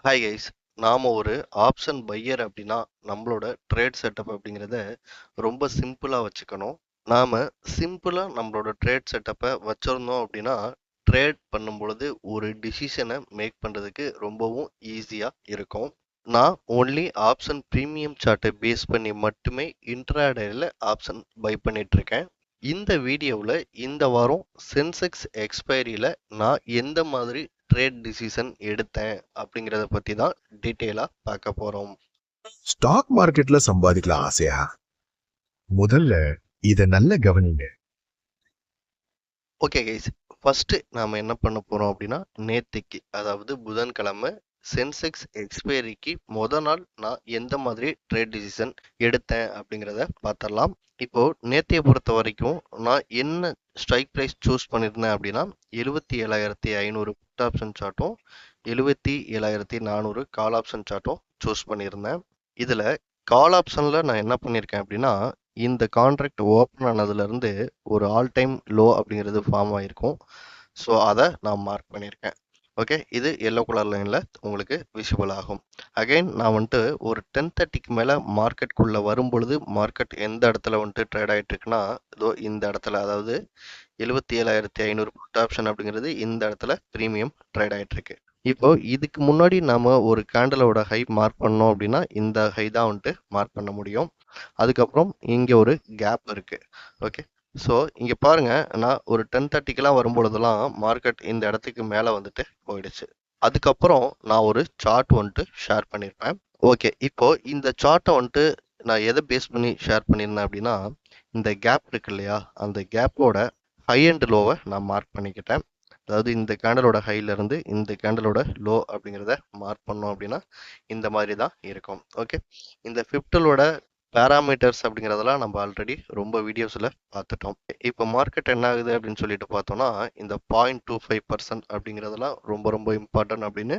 Hi guys. நாம ஒரு option pier அப்படின்னா நம்மளோட ட்ரேட் செட்டப் அப்படிங்கிறத ரொம்ப சிம்பிளா வச்சுக்கணும். நாம சிம்பிளா நம்மளோட ட்ரேட் செட்டப்பை வச்சிருந்தோம் அப்படின்னா ட்ரேட் பண்ணும் பொழுது ஒரு டிசிஷனை மேக் பண்றதுக்கு ரொம்பவும் ஈஸியா இருக்கும். நான் ஒன்லி ஆப்ஷன் பிரீமியம் சார்ட்டை பேஸ் பண்ணி மட்டுமே இன்ட்ராடேல ஆப்ஷன் பை பண்ணிட்டு இருக்கேன். இந்த வீடியோவில் இந்த வாரம் சென்செக்ஸ் எக்ஸ்பைரியில் நான் எந்த மாதிரி ட்ரேட் டிசிஷன் எடுத்தேன் அப்படிங்கிறத பற்றி தான் டீட்டெயிலாக பார்க்க போகிறோம். ஸ்டாக் மார்க்கெட்ல சம்பாதிக்கலாம் ஆசையா? முதல்ல இத நல்ல கவனிங்க. ஓகே கைஸ், ஃபர்ஸ்ட் நாம என்ன பண்ண போறோம் அப்படின்னா நேத்திக்கு, அதாவது புதன்கிழமை சென்செக்ஸ் எக்ஸ்பைரிக்கு நாள் நான் எந்த மாதிரி ட்ரேட் டிசிஷன் எடுத்தேன் அப்படிங்கிறத பார்த்துடலாம். இப்போ நேத்தியை பொறுத்த வரைக்கும் நான் என்ன ஸ்ட்ரைக் ப்ரைஸ் சூஸ் பண்ணியிருந்தேன் அப்படின்னா 77,500 புட் ஆப்ஷன் சார்ட்டும் 77,400 கால் ஆப்ஷன் சார்ட்டும் சூஸ் பண்ணியிருந்தேன். இதுல கால் ஆப்ஷன்ல நான் என்ன பண்ணியிருக்கேன் அப்படின்னா இந்த கான்ட்ராக்ட் ஓப்பன் ஆனதுலேருந்து ஒரு ஆல் டைம் லோ அப்படிங்கிறது ஃபார்ம் ஆகிருக்கும். ஸோ அதை நான் மார்க் பண்ணியிருக்கேன். ஓகே, இது எல்லோ கலர் லைனில் உங்களுக்கு விசிபிள் ஆகும். அகைன் நான் வந்துட்டு ஒரு 10:30க்கு மேலே மார்க்கெட்குள்ளே வரும் பொழுது மார்க்கெட் எந்த இடத்துல வந்துட்டு ட்ரேட் ஆகிட்டு இருக்குன்னா இதோ இந்த இடத்துல, அதாவது 77,500 புட் ஆப்ஷன் அப்படிங்கிறது இந்த இடத்துல ப்ரீமியம் ட்ரேட் ஆகிட்டு இருக்கு. இப்போ இதுக்கு முன்னாடி நாம ஒரு கேண்டலோட ஹை மார்க் பண்ணோம் அப்படின்னா இந்த ஹை தான் வந்துட்டு மார்க் பண்ண முடியும். அதுக்கப்புறம் இங்க ஒரு கேப் இருக்கு. ஓகே, ஸோ இங்க பாருங்க, நான் ஒரு 10:30க்கெல்லாம் வரும்பொழுதெல்லாம் மார்க்கெட் இந்த இடத்துக்கு மேல வந்துட்டு போயிடுச்சு. அதுக்கப்புறம் நான் ஒரு சார்ட் வந்துட்டு ஷேர் பண்ணியிருப்பேன். ஓகே, இப்போ இந்த சார்ட்டை வந்துட்டு நான் எதை பேஸ் பண்ணி ஷேர் பண்ணியிருந்தேன் அப்படின்னா இந்த கேப் இருக்கு இல்லையா, அந்த கேப்போட ஹை அண்ட் லோவை நான் மார்க் பண்ணிக்கிட்டேன். அதாவது இந்த கேண்டலோட ஹைல இருந்து இந்த கேண்டலோட லோ அப்படிங்கிறத மார்க் பண்ணோம் அப்படின்னா இந்த மாதிரி தான் இருக்கும். ஓகே, இந்த ஃபிப்டலோட பேராமீட்டர்ஸ் அப்படிங்கிறதெல்லாம் நம்ம ஆல்ரெடி ரொம்ப வீடியோஸில் பார்த்துட்டோம். இப்போ மார்க்கெட் என்ன ஆகுது அப்படின்னு சொல்லிட்டு பார்த்தோம்னா இந்த 0.25% அப்படிங்கிறதெல்லாம் ரொம்ப ரொம்ப இம்பார்ட்டன்ட் அப்படின்னு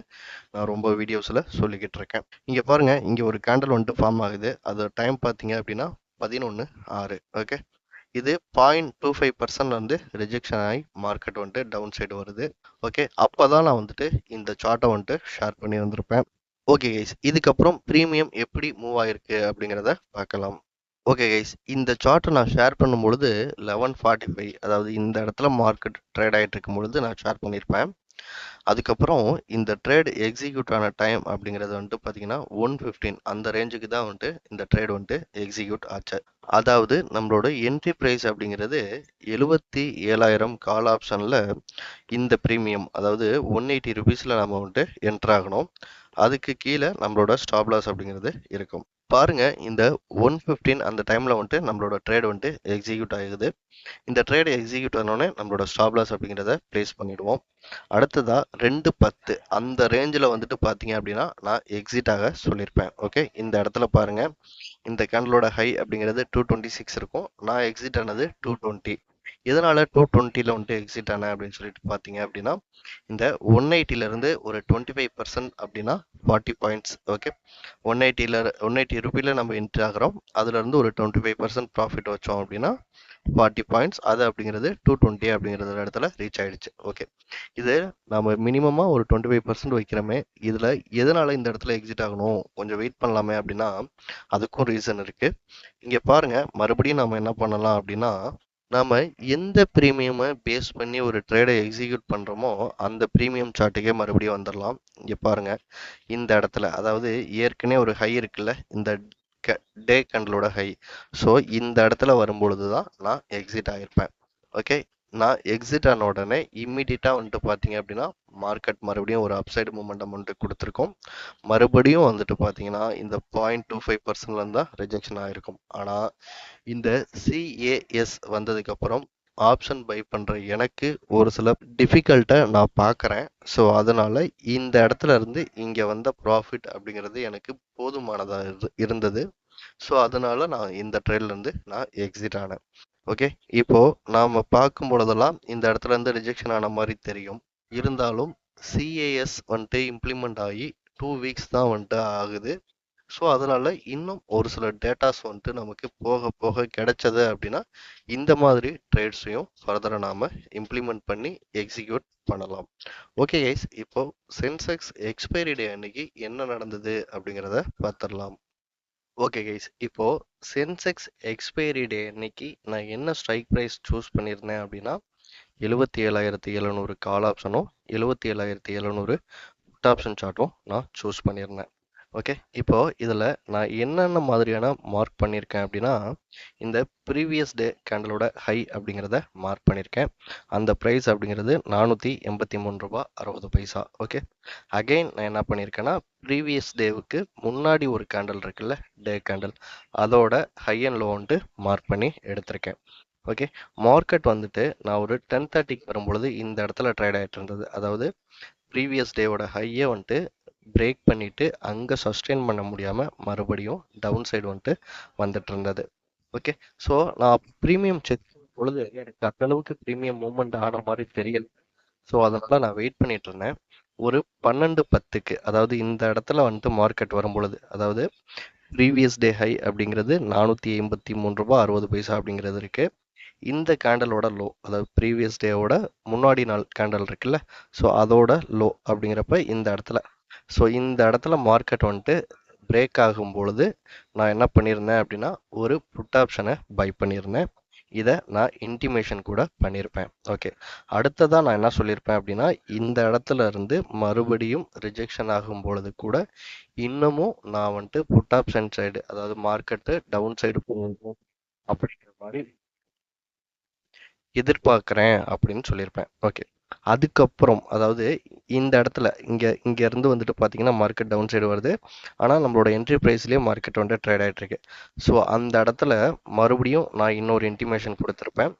நான் ரொம்ப வீடியோஸில் சொல்லிக்கிட்டு இருக்கேன். இங்கே பாருங்க, இங்கே ஒரு கேண்டல் வந்துட்டு ஃபார்ம் ஆகுது. அது டைம் பார்த்தீங்க அப்படின்னா 11:06. ஓகே, இது 0.25% வந்து ரிஜெக்ஷன் ஆகி மார்க்கெட் வந்துட்டு டவுன் சைடு வருது. ஓகே, அப்போதான் நான் வந்துட்டு இந்த சார்ட்டை வந்துட்டு ஷேர் பண்ணி வந்திருப்பேன். ஓகே கைஸ், இதுக்கப்புறம் ப்ரீமியம் எப்படி மூவ் ஆயிருக்கு அப்படிங்கிறத பார்க்கலாம். ஓகே கைஸ், இந்த சார்ட்டை நான் ஷேர் பண்ணும் பொழுது 11:45, அதாவது இந்த இடத்துல மார்க்கெட் ட்ரேட் ஆகிட்டு இருக்கும் பொழுது நான் ஷேர் பண்ணியிருப்பேன். அதுக்கப்புறம் இந்த ட்ரேட் எக்ஸிக்யூட் ஆன டைம் அப்படிங்கிறது வந்துட்டு பார்த்தீங்கன்னா 1:15 அந்த ரேஞ்சுக்கு தான் வந்துட்டு இந்த ட்ரேட் வந்துட்டு எக்ஸிக்யூட் ஆச்சு. அதாவது நம்மளோட என்ட்ரி ப்ரைஸ் அப்படிங்கிறது 77,000 கால் ஆப்ஷனில் இந்த ப்ரீமியம், அதாவது 180 ருபீஸில் நம்ம வந்துட்டு என்ட்ரு ஆகணும். அதுக்கு கீழே நம்மளோட ஸ்டாப் லாஸ் அப்படிங்கிறது இருக்கும். பாருங்க, இந்த 1:15 அந்த டைமில் வந்துட்டு நம்மளோட ட்ரேட் வந்துட்டு எக்ஸிக்யூட் ஆகுது. இந்த ட்ரேட் எக்ஸிக்யூட் ஆனோடனே நம்மளோட ஸ்டாப் லாஸ் அப்படிங்கிறத ப்ளேஸ் பண்ணிடுவோம். அடுத்ததா 2:10 அந்த ரேஞ்சில் வந்துட்டு பார்த்தீங்க அப்படின்னா நான் எக்ஸிட் ஆக சொல்லியிருப்பேன். ஓகே, இந்த இடத்துல பாருங்க, இந்த கேண்டலோட ஹை அப்படிங்கிறது 226 இருக்கும். நான் எக்ஸிட் ஆனது 220. எதனால 220ல வந்துட்டு எக்ஸிட் ஆனேன் அப்படின்னு சொல்லிட்டு பார்த்தீங்க அப்படின்னா இந்த 180ல இருந்து ஒரு 25% அப்படின்னா 40 பாயிண்ட்ஸ். ஓகே, 180 ருபீல நம்ம என்ட்ரி ஆகிறோம். அதுல இருந்து ஒரு 25% ப்ராஃபிட் வச்சோம் அப்படின்னா 40 பாயிண்ட்ஸ். அது அப்படிங்கிறது 220 அப்படிங்கிறது இடத்துல ரீச் ஆயிடுச்சு. ஓகே, இது நம்ம மினிமமா ஒரு 25% வைக்கிறோமே, இதுல எதனால இந்த இடத்துல எக்ஸிட் ஆகணும், கொஞ்சம் வெயிட் பண்ணலாமே அப்படின்னா அதுக்கும் ரீசன் இருக்கு. இங்க பாருங்க, மறுபடியும் நம்ம என்ன பண்ணலாம் அப்படின்னா நாம எந்த ப்ரீமியமை பேஸ் பண்ணி ஒரு ட்ரேடை எக்ஸிக்யூட் பண்றோமோ அந்த ப்ரீமியம் சார்ட்டுக்கே மறுபடியும் வந்துடலாம். இங்க பாருங்க, இந்த இடத்துல, அதாவது ஏற்கனவே ஒரு ஹை இருக்குல்ல, இந்த டே கேண்டலோட ஹை. ஸோ இந்த இடத்துல வரும்பொழுது தான் நான் எக்ஸிட் ஆகிருப்பேன். ஓகே, நான் எக்ஸிட் ஆன உடனே இம்மிடியட்டாக வந்துட்டு பார்த்தீங்க அப்படின்னா மார்க்கெட் மறுபடியும் ஒரு அப்சைடு மூமெண்டம் வந்துட்டு கொடுத்துருக்கோம். மறுபடியும் வந்துட்டு பார்த்தீங்கன்னா இந்த 0.25% தான் ரிஜெக்ஷன் ஆகிருக்கும். ஆனால் இந்த சிஏஎஸ் வந்ததுக்கப்புறம் ஆப்ஷன் பை பண்ணுற எனக்கு ஒரு சில டிஃபிகல்ட்டை நான் பார்க்குறேன். ஸோ அதனால் இந்த இடத்துல இருந்து இங்கே வந்த ப்ராஃபிட் அப்படிங்கிறது எனக்கு போதுமானதாக இருந்தது. ஸோ அதனால் நான் இந்த ட்ரேட்லேருந்து நான் எக்ஸிட் ஆனேன். ஓகே, இப்போது நாம் பார்க்கும் பொழுதெல்லாம் இந்த இடத்துல இருந்து ரிஜெக்ஷன் ஆன மாதிரி தெரியும். இருந்தாலும் சிஏஎஸ் வந்துட்டு இம்ப்ளிமெண்ட் ஆகி 2 வீக்ஸ் தான் வந்துட்டு ஆகுது. ஸோ அதனால இன்னும் ஒரு சில டேட்டாஸ் வந்துட்டு நமக்கு போக போக கிடைச்சது அப்படின்னா இந்த மாதிரி ட்ரேட்ஸையும் ஃபர்தராக நாம இம்ப்ளிமெண்ட் பண்ணி எக்ஸிக்யூட் பண்ணலாம். ஓகே கைஸ், இப்போ சென்செக்ஸ் எக்ஸ்பைரி டே அன்னைக்கு என்ன நடந்தது அப்படிங்கிறத பார்த்துடலாம். ஓகே கைஸ், இப்போ சென்செக்ஸ் எக்ஸ்பைரி டே அன்னைக்கு நான் என்ன ஸ்ட்ரைக் ப்ரைஸ் சூஸ் பண்ணியிருந்தேன் அப்படின்னா 77,700 கால் ஆப்ஷனும் 77,700 புட் ஆப்ஷன் சார்ட்டும் நான் சூஸ் பண்ணியிருந்தேன். ஓகே, இப்போ இதில் நான் என்னென்ன மாதிரியான மார்க் பண்ணியிருக்கேன் அப்படின்னா இந்த ப்ரீவியஸ் டே கேண்டலோட ஹை அப்படிங்கிறத மார்க் பண்ணியிருக்கேன். அந்த ப்ரைஸ் அப்படிங்கிறது 483 ரூபா 60 பைசா. ஓகே, அகைன் நான் என்ன பண்ணியிருக்கேன்னா ப்ரீவியஸ் டேவுக்கு முன்னாடி ஒரு கேண்டல் இருக்குல்ல, டே கேண்டல், அதோட ஹை அண்ட் லோ வந்துட்டு மார்க் பண்ணி எடுத்திருக்கேன். ஓகே, மார்க்கெட் வந்துட்டு நான் ஒரு 10:30க்கு வரும்பொழுது இந்த இடத்துல ட்ரேட் ஆகிட்டு இருந்தது. அதாவது ப்ரீவியஸ் டேவோட ஹையை வந்துட்டு பிரேக் பண்ணிட்டு அங்கே சஸ்டெயின் பண்ண முடியாமல் மறுபடியும் டவுன் சைடு வந்துட்டு வந்துட்டு இருந்தது. ஓகே, ஸோ நான் ப்ரீமியம் செக் பொழுது எனக்கு அந்த அளவுக்கு ப்ரீமியம் மூவ்மெண்ட் ஆன மாதிரி தெரியல. ஸோ அதனால நான் வெயிட் பண்ணிட்டு இருந்தேன். ஒரு 12:10க்கு, அதாவது இந்த இடத்துல வந்துட்டு மார்க்கெட் வரும் பொழுது, அதாவது ப்ரீவியஸ் டே ஹை அப்படிங்கிறது 483 ரூபா 60 பைசா அப்படிங்கிறது இருக்கு. இந்த கேண்டலோட லோ, அதாவது ப்ரீவியஸ் டேவோட முன்னாடி நாள் கேண்டல் இருக்குல்ல, ஸோ அதோட லோ அப்படிங்கிறப்ப இந்த இடத்துல, ஸோ இந்த இடத்துல மார்க்கெட் வந்துட்டு பிரேக் ஆகும் பொழுது நான் என்ன பண்ணியிருந்தேன் அப்படின்னா ஒரு புட் ஆப்ஷனை பை பண்ணியிருந்தேன். இதை நான் இன்டிமேஷன் கூட பண்ணியிருப்பேன். ஓகே, அடுத்ததாக நான் என்ன சொல்லியிருப்பேன் அப்படின்னா இந்த இடத்துல இருந்து மறுபடியும் ரிஜெக்ஷன் ஆகும் பொழுது கூட இன்னமும் நான் வந்துட்டு புட் ஆப்ஷன் சைடு, அதாவது மார்க்கெட்டு டவுன் சைடு போகும் அப்படிங்கிற மாதிரி எதிர்பார்க்குறேன் அப்படின்னு சொல்லியிருப்பேன். ஓகே, அதுக்கப்புறம் அதாவது இந்த இடத்துல இங்க இருந்து வந்துட்டு பார்த்தீங்கன்னா மார்க்கெட் டவுன் சைடு வருது. ஆனால் நம்மளோட என்ட்ரி ப்ரைஸ்லேயே மார்க்கெட் வந்துட்டு ட்ரேட் ஆகிட்டு இருக்கு. ஸோ அந்த இடத்துல மறுபடியும் நான் இன்னொரு இன்டிமேஷன் கொடுத்துருப்பேன்.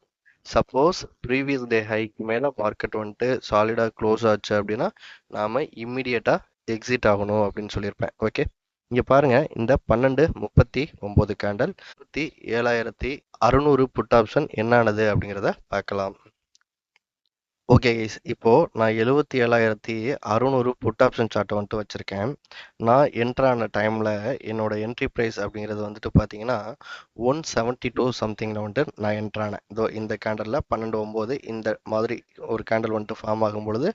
சப்போஸ் ப்ரீவியஸ் டே ஹைக்கு மேலே மார்க்கெட் வந்துட்டு சாலிடாக க்ளோஸ் ஆச்சு அப்படின்னா நாம் இம்மிடியட்டாக எக்ஸிட் ஆகணும் அப்படின்னு சொல்லியிருப்பேன். ஓகே, இங்கே பாருங்க, இந்த 12:39 கேண்டல் 7,600 புட் ஆப்ஷன் என்ன ஆனது அப்படிங்கிறத பார்க்கலாம். ஓகே கைஸ், இப்போ நான் 77,600 புட் ஆப்ஷன் சார்ட்டை வந்துட்டு வச்சிருக்கேன். நான் என்ட்ரு ஆன டைமில் என்னோட என்ட்ரி ப்ரைஸ் அப்படிங்கிறது வந்துட்டு பார்த்தீங்கன்னா 172 சம்திங்கில் வந்துட்டு நான் என்ட்ரு ஆனேன். இதோ இந்த கேண்டலில் 12:09 இந்த மாதிரி ஒரு கேண்டல் வந்துட்டு ஃபார்ம் ஆகும் பொழுது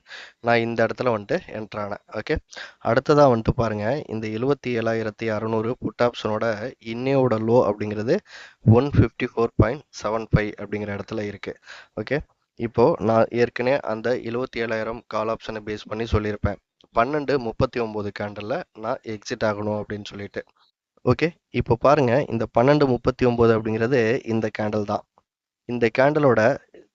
நான் இந்த இடத்துல வந்துட்டு என்ட்ரு ஆனேன். ஓகே, அடுத்ததாக வந்துட்டு பாருங்கள், இந்த 77,600 புட் ஆப்ஷனோட இன்னையோட லோ அப்படிங்கிறது 154.75 அப்படிங்கிற இடத்துல இருக்குது. ஓகே, இப்போ நான் ஏற்கனவே அந்த 77,000 கால் ஆப்ஷனை பேஸ் பண்ணி சொல்லியிருப்பேன் 12:39 கேண்டல்ல நான் எக்ஸிட் ஆகணும் அப்படின்னு சொல்லிட்டு. ஓகே, இப்போ பாருங்க, இந்த 12:39 அப்படிங்கிறது இந்த கேண்டல் தான். இந்த கேண்டலோட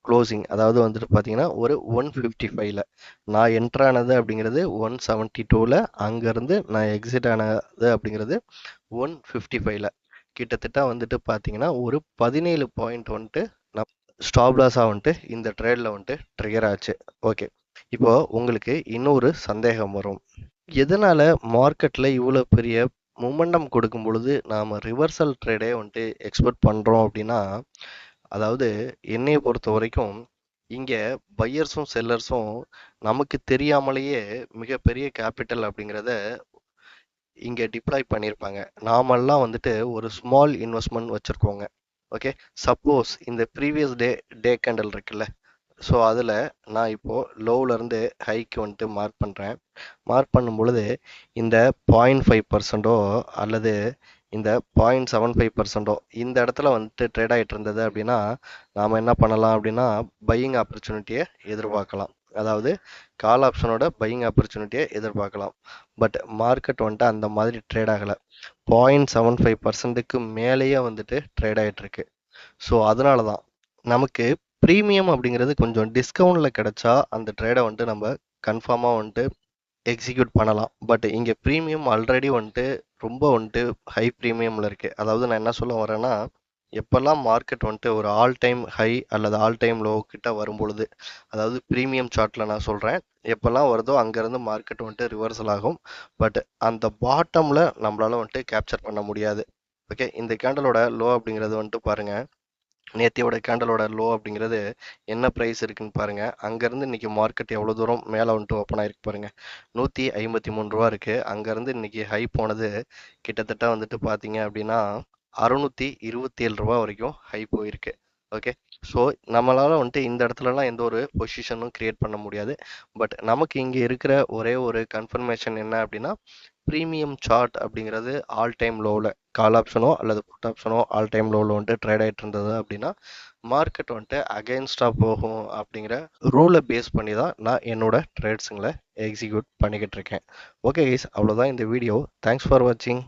க்ளோசிங் அதாவது வந்துட்டு பார்த்தீங்கன்னா ஒரு 155ல நான் என்ட்ரு ஆனது அப்படிங்கிறது 172ல, அங்கேருந்து நான் எக்ஸிட் ஆனது அப்படிங்கிறது 155ல. கிட்டத்தட்ட வந்துட்டு பார்த்தீங்கன்னா ஒரு 17 பாயிண்ட் வந்துட்டு நான் ஸ்டாப் லாஸாக வந்துட்டு இந்த ட்ரேடில் வந்துட்டு ட்ரிகர் ஆச்சு. ஓகே, இப்போ உங்களுக்கு இன்னொரு சந்தேகம் வரும், எதனால மார்க்கெட்டில் இவ்வளோ பெரிய மொமெண்டம் கொடுக்கும் பொழுது நாம் ரிவர்சல் ட்ரேடே வந்துட்டு எக்ஸ்பெக்ட் பண்ணுறோம் அப்படின்னா, அதாவது என்னையை பொறுத்த வரைக்கும் இங்கே பையர்ஸும் செல்லர்ஸும் நமக்கு தெரியாமலேயே மிகப்பெரிய கேபிட்டல் அப்படிங்கிறத இங்கே டிப்ளாய் பண்ணியிருப்பாங்க. நாமெல்லாம் வந்துட்டு ஒரு ஸ்மால் இன்வெஸ்ட்மெண்ட் வச்சுருக்கோங்க. ஓகே, சப்போஸ் இந்த ப்ரீவியஸ் டே கேண்டல் இருக்குல்ல, ஸோ அதில் நான் இப்போது லோவிலேருந்து ஹைக்கு வந்துட்டு மார்க் பண்ணுறேன். மார்க் பண்ணும் பொழுது இந்த 0.5% அல்லது இந்த 0.75% இந்த இடத்துல வந்துட்டு ட்ரேட் ஆகிட்டு இருந்தது அப்படின்னா நாம் என்ன பண்ணலாம் அப்படின்னா பையிங் ஆப்பர்ச்சுனிட்டியை எதிர்பார்க்கலாம். அதாவது கால் ஆப்ஷனோட பையிங் ஆப்பர்ச்சுனிட்டியை எதிர்பார்க்கலாம். பட் மார்க்கெட் வந்துட்டு அந்த மாதிரி ட்ரேட் ஆகலை. 0.75%க்கு மேலேயே வந்துட்டு ட்ரேட் ஆகிட்டு இருக்கு. ஸோ அதனால தான் நமக்கு ப்ரீமியம் அப்படிங்கிறது கொஞ்சம் டிஸ்கவுண்டில் கிடைச்சா அந்த ட்ரேடை வந்துட்டு நம்ம கன்ஃபார்மாக வந்துட்டு எக்ஸிக்யூட் பண்ணலாம். பட் இங்கே ப்ரீமியம் ஆல்ரெடி வந்துட்டு ரொம்ப வந்துட்டு ஹை ப்ரீமியமில் இருக்குது. அதாவது நான் என்ன சொல்ல வரேன்னா, எப்போல்லாம் மார்க்கெட் வந்துட்டு ஒரு ஆல் டைம் ஹை அல்லது ஆல் டைம் லோ கிட்ட வரும் பொழுது, அதாவது ப்ரீமியம் சார்ட்டில் நான் சொல்கிறேன், எப்போல்லாம் வருதோ அங்கேருந்து மார்க்கெட் வந்துட்டு ரிவர்சல் ஆகும். பட் அந்த பாட்டமில் நம்மளால வந்துட்டு கேப்சர் பண்ண முடியாது. ஓகே, இந்த கேண்டலோட லோ அப்படிங்கிறது வந்துட்டு பாருங்கள், நேத்தியோட கேண்டலோட லோ அப்படிங்கிறது என்ன ப்ரைஸ் இருக்குன்னு பாருங்க. அங்கேருந்து இன்னைக்கு மார்க்கெட் எவ்வளோ தூரம் மேலே வந்துட்டு ஓப்பன் ஆயிருக்கு பாருங்க. 153 ரூபா இருக்கு. அங்கேருந்து இன்னைக்கு ஹை போனது கிட்டத்தட்ட வந்துட்டு பார்த்தீங்க அப்படின்னா 627 ரூபா வரைக்கும் ஹை போயிருக்கு. ஓகே. ஸோ நம்மளால வந்துட்டு இந்த இடத்துலலாம் எந்த ஒரு பொசிஷனும் கிரியேட் பண்ண முடியாது. பட் நமக்கு இங்கே இருக்கிற ஒரே ஒரு கன்ஃபர்மேஷன் என்ன அப்படின்னா, ப்ரீமியம் சார்ட் அப்படிங்கிறது ஆல் டைம் லோவில் கால் ஆப்ஷனோ அல்லது புட் ஆப்ஷனோ ஆல் டைம் லோவில் வந்துட்டு ட்ரேட் ஆகிட்டு இருந்தது அப்படின்னா மார்க்கெட் வந்துட்டு அகைன்ஸ்டாக போகும் அப்படிங்கிற ரூலை பேஸ் பண்ணி தான் நான் என்னோட ட்ரேட்ஸுங்களை எக்ஸிக்யூட் பண்ணிக்கிட்டு இருக்கேன். ஓகே கைஸ், அவ்வளோதான் இந்த வீடியோ. தேங்க்ஸ் ஃபார் வாட்சிங்.